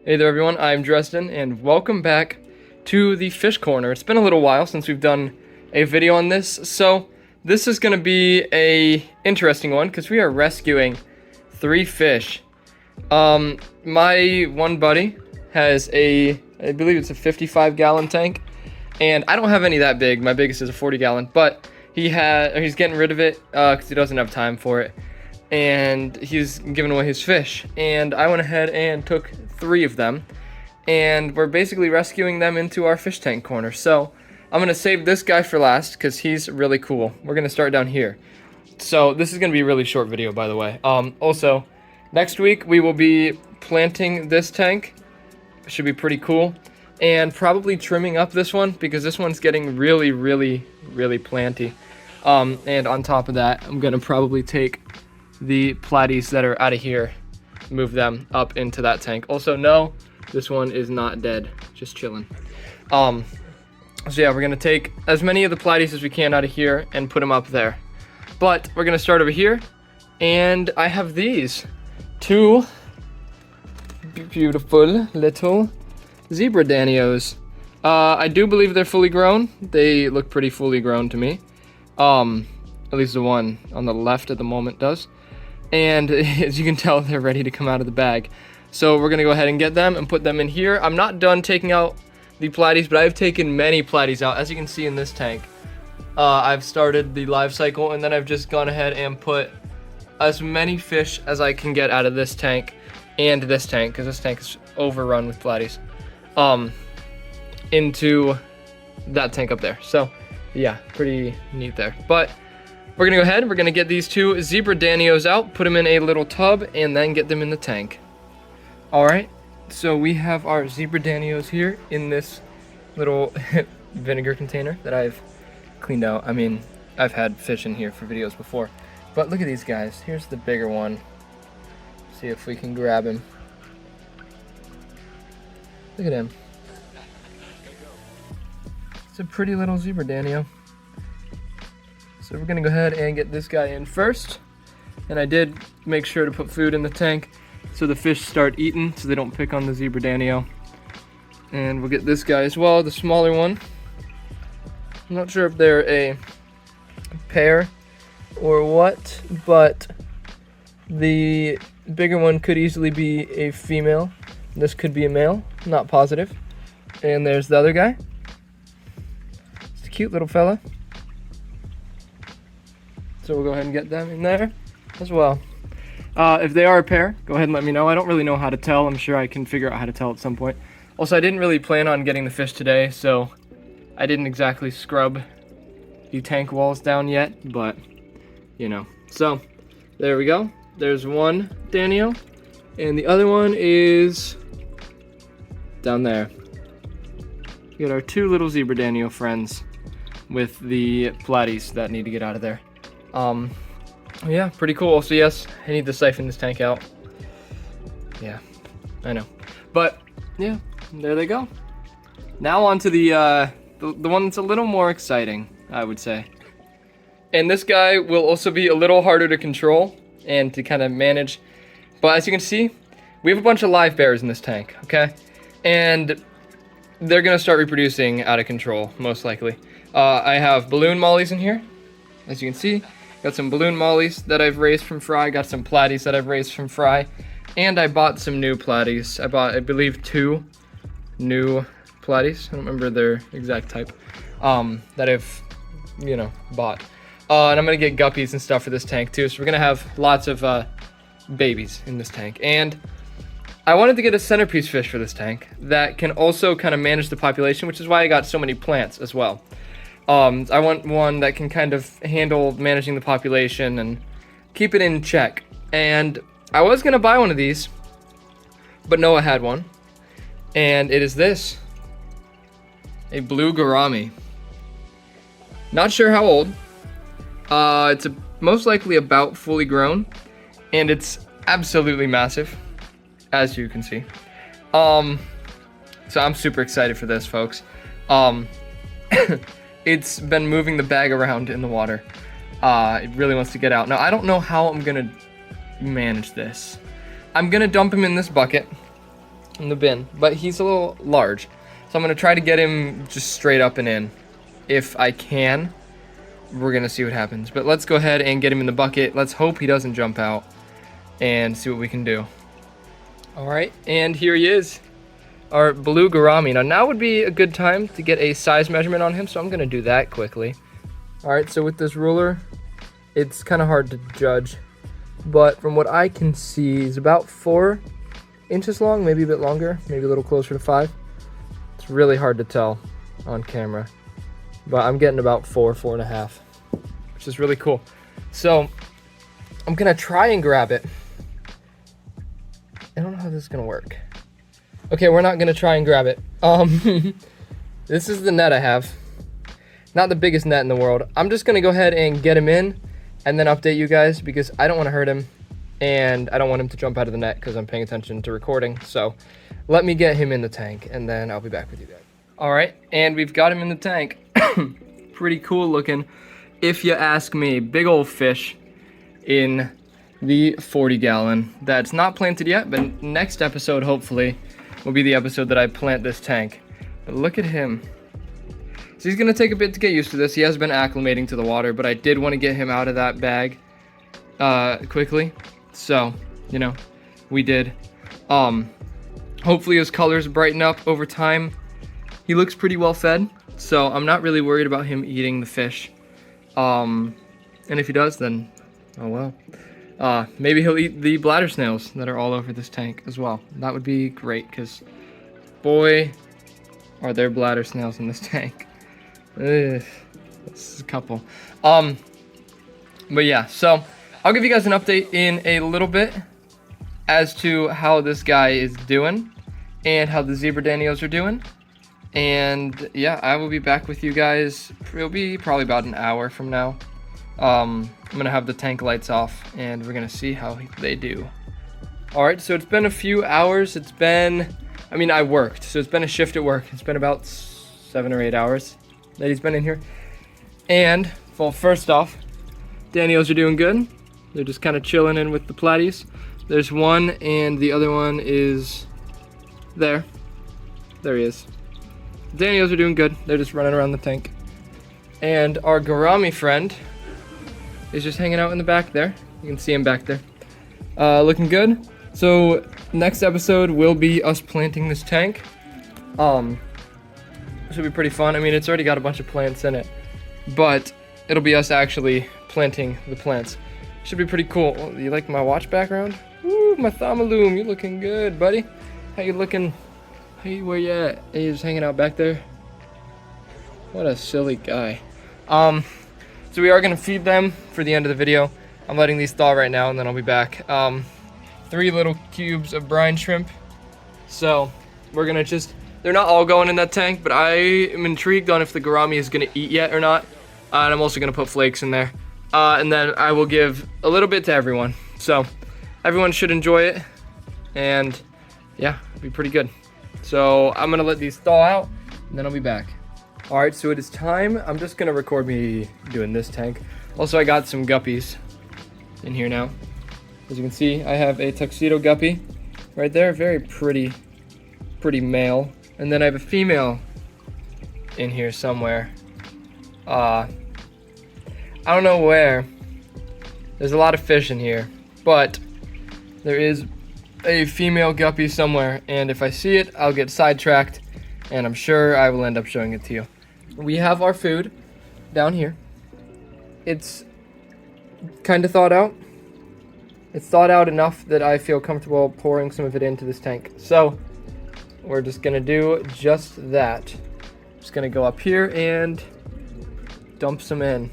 Hey there everyone, I'm Dresden, and welcome back to the fish corner. It's been a little while since we've done a video on this, so this is going to be a interesting one because we are rescuing 3 fish. My one buddy has I believe it's a 55-gallon tank, and I don't have any that big. My biggest is a 40-gallon, but he's getting rid of it because he doesn't have time for it, and he's giving away his fish. And I went ahead and took 3 of them, and we're basically rescuing them into our fish tank corner. So I'm gonna save this guy for last because he's really cool. We're gonna start down here. So this is gonna be a really short video, by the way. Also, next week we will be planting this tank. It should be pretty cool, and probably trimming up this one because this one's getting really planty. And on top of that, I'm gonna probably take the platies that are out of here, move them up into that tank. Also, no, this one is not dead, just chilling. So yeah, we're gonna take as many of the platies as we can out of here and put them up there. But we're gonna start over here, and I have these 2 beautiful little zebra danios. I do believe they're fully grown. They look pretty fully grown to me. At least the one on the left at the moment does. And as you can tell, they're ready to come out of the bag. So we're gonna go ahead and get them and put them in here. I'm not done taking out the platies, but I've taken many platies out. As you can see in this tank, I've started the live cycle, and then I've just gone ahead and put as many fish as I can get out of this tank and this tank, because this tank is overrun with platies, into that tank up there. So yeah, pretty neat there. But we're gonna go ahead, we're gonna get these 2 zebra danios out, put them in a little tub, and then get them in the tank. Alright, so we have our zebra danios here in this little vinegar container that I've cleaned out. I mean, I've had fish in here for videos before, but look at these guys. Here's the bigger one. See if we can grab him. Look at him. It's a pretty little zebra danio. So we're gonna go ahead and get this guy in first. And I did make sure to put food in the tank so the fish start eating so they don't pick on the zebra danio. And we'll get this guy as well, the smaller one. I'm not sure if they're a pair or what, but the bigger one could easily be a female. This could be a male, not positive. And there's the other guy. It's a cute little fella. So we'll go ahead and get them in there as well. If they are a pair, go ahead and let me know. I don't really know how to tell. I'm sure I can figure out how to tell at some point. Also, I didn't really plan on getting the fish today, so I didn't exactly scrub the tank walls down yet, but, you know. So, there we go. There's one danio, and the other one is down there. We got our 2 little zebra danio friends with the platies that need to get out of there. Yeah, pretty cool. So yes, I need to siphon this tank out. Yeah, I know. But yeah, there they go. Now on to the one that's a little more exciting, I would say. And this guy will also be a little harder to control and to kind of manage. But as you can see, we have a bunch of live bears in this tank, okay? And they're gonna start reproducing out of control, most likely. I have balloon mollies in here, as you can see. Got some balloon mollies that I've raised from fry, got some platies that I've raised from fry, and I bought some new platies. I bought, I believe, 2 new platies. I don't remember their exact type, that I've, you know, bought. And I'm gonna get guppies and stuff for this tank too, so we're gonna have lots of babies in this tank. And I wanted to get a centerpiece fish for this tank that can also kind of manage the population, which is why I got so many plants as well. I want one that can kind of handle managing the population and keep it in check. And I was gonna buy one of these, but Noah had one, and it is this, a blue gourami. Not sure how old. It's most likely about fully grown, and it's absolutely massive, as you can see. So I'm super excited for this, folks. It's been moving the bag around in the water. It really wants to get out. Now, I don't know how I'm gonna manage this. I'm gonna dump him in this bucket, in the bin, but he's a little large. So I'm going to try to get him just straight up and in. If I can, we're going to see what happens. But let's go ahead and get him in the bucket. Let's hope he doesn't jump out and see what we can do. All right, and here he is, our blue gourami. Now would be a good time to get a size measurement on him, so I'm going to do that quickly. All right, so with this ruler, it's kind of hard to judge, but from what I can see, he's about 4 inches long, maybe a bit longer, maybe a little closer to 5. It's really hard to tell on camera, but I'm getting about 4.5, which is really cool. So I'm gonna try and grab it. I don't know how this is gonna work. Okay, we're not gonna try and grab it. This is the net I have. Not the biggest net in the world. I'm just gonna go ahead and get him in and then update you guys because I don't wanna hurt him and I don't want him to jump out of the net because I'm paying attention to recording. So let me get him in the tank and then I'll be back with you guys. All right, and we've got him in the tank. Pretty cool looking, if you ask me. Big old fish in the 40-gallon that's not planted yet, but next episode hopefully will be the episode that I plant this tank. But look at him. So he's gonna take a bit to get used to this. He has been acclimating to the water, but I did want to get him out of that bag quickly. So, you know, we did. Hopefully his colors brighten up over time. He looks pretty well fed, so I'm not really worried about him eating the fish. And if he does, then oh well. Maybe he'll eat the bladder snails that are all over this tank as well. That would be great, because boy, are there bladder snails in this tank. Ugh, this is a couple. But yeah, so I'll give you guys an update in a little bit as to how this guy is doing and how the zebra danios are doing. And yeah, I will be back with you guys. It'll be probably about an hour from now. I'm gonna have the tank lights off and we're gonna see how they do. All right, so it's been a few hours. It's been, I mean, I worked, so it's been a shift at work. It's been about 7 or 8 hours that he's been in here. And, well, first off, danios are doing good. They're just kind of chilling in with the platies. There's one, and the other one is there. There he is. Danios are doing good. They're just running around the tank. And our gourami friend is just hanging out in the back there. You can see him back there. Looking good. So next episode will be us planting this tank. Should be pretty fun. I mean, it's already got a bunch of plants in it, but it'll be us actually planting the plants. Should be pretty cool. Oh, you like my watch background? Woo, my Thomaloom, you looking good, buddy. How you looking? Hey, where you at? Hey, you just hanging out back there? What a silly guy. So we are gonna feed them for the end of the video. I'm letting these thaw right now and then I'll be back. 3 little cubes of brine shrimp. So we're gonna just, they're not all going in that tank, but I am intrigued on if the gourami is gonna eat yet or not. And I'm also gonna put flakes in there. And then I will give a little bit to everyone. So everyone should enjoy it. And yeah, it'll be pretty good. So I'm gonna let these thaw out and then I'll be back. All right, so it is time. I'm just gonna record me doing this tank. Also, I got some guppies in here now. As you can see, I have a tuxedo guppy right there, very pretty male. And then I have a female in here somewhere. I don't know where. There's a lot of fish in here, but there is a female guppy somewhere, and if I see it, I'll get sidetracked, and I'm sure I will end up showing it to you. We have our food down here. It's kind of thawed out. It's thawed out enough that I feel comfortable pouring some of it into this tank. So we're just gonna do just that. Just gonna go up here and dump some in.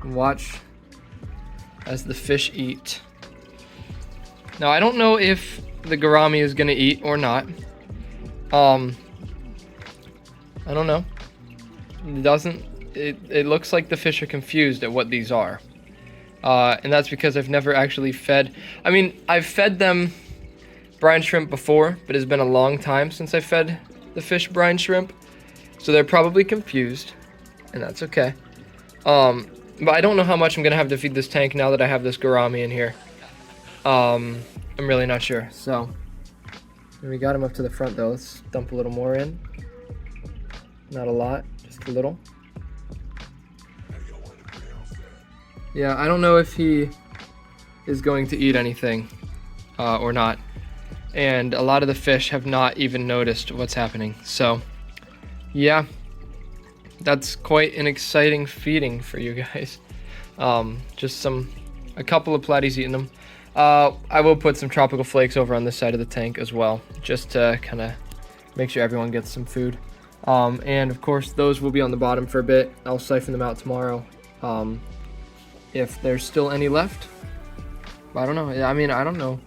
And watch as the fish eat. Now I don't know if the gourami is gonna eat or not. I don't know. It looks like the fish are confused at what these are. And that's because I've never actually fed, I mean, I've fed them brine shrimp before, but it's been a long time since I fed the fish brine shrimp. So they're probably confused, and that's okay. But I don't know how much I'm gonna have to feed this tank now that I have this gourami in here. I'm really not sure, so And we got him up to the front though. Let's dump a little more in. Not a lot, just a little. Yeah, I don't know if he is going to eat anything or not. And a lot of the fish have not even noticed what's happening. So, yeah, that's quite an exciting feeding for you guys. Just a couple of platies eating them. I will put some tropical flakes over on this side of the tank as well, just to kind of make sure everyone gets some food. And of course, those will be on the bottom for a bit. I'll siphon them out tomorrow. If there's still any left, I don't know. I mean, I don't know.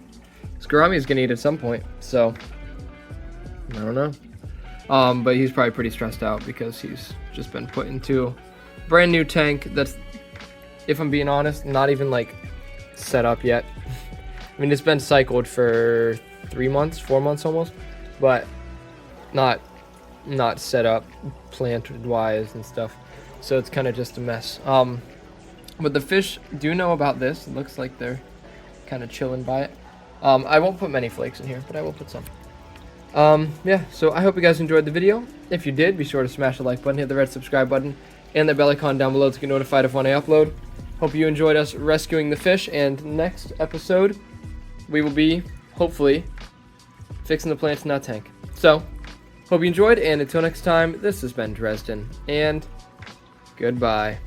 This gourami is gonna eat at some point, so I don't know. But he's probably pretty stressed out because he's just been put into a brand new tank that's, if I'm being honest, not even like set up yet. I mean, it's been cycled for 3 months, 4 months almost, but not set up planted wise and stuff. So it's kind of just a mess. But the fish do know about this. It looks like they're kind of chilling by it. I won't put many flakes in here, but I will put some. Yeah, so I hope you guys enjoyed the video. If you did, be sure to smash the like button, hit the red subscribe button, and the bell icon down below to get notified of when I upload. Hope you enjoyed us rescuing the fish, and next episode, we will be, hopefully, fixing the plants in that tank. So, hope you enjoyed, and until next time, this has been Dresden, and goodbye.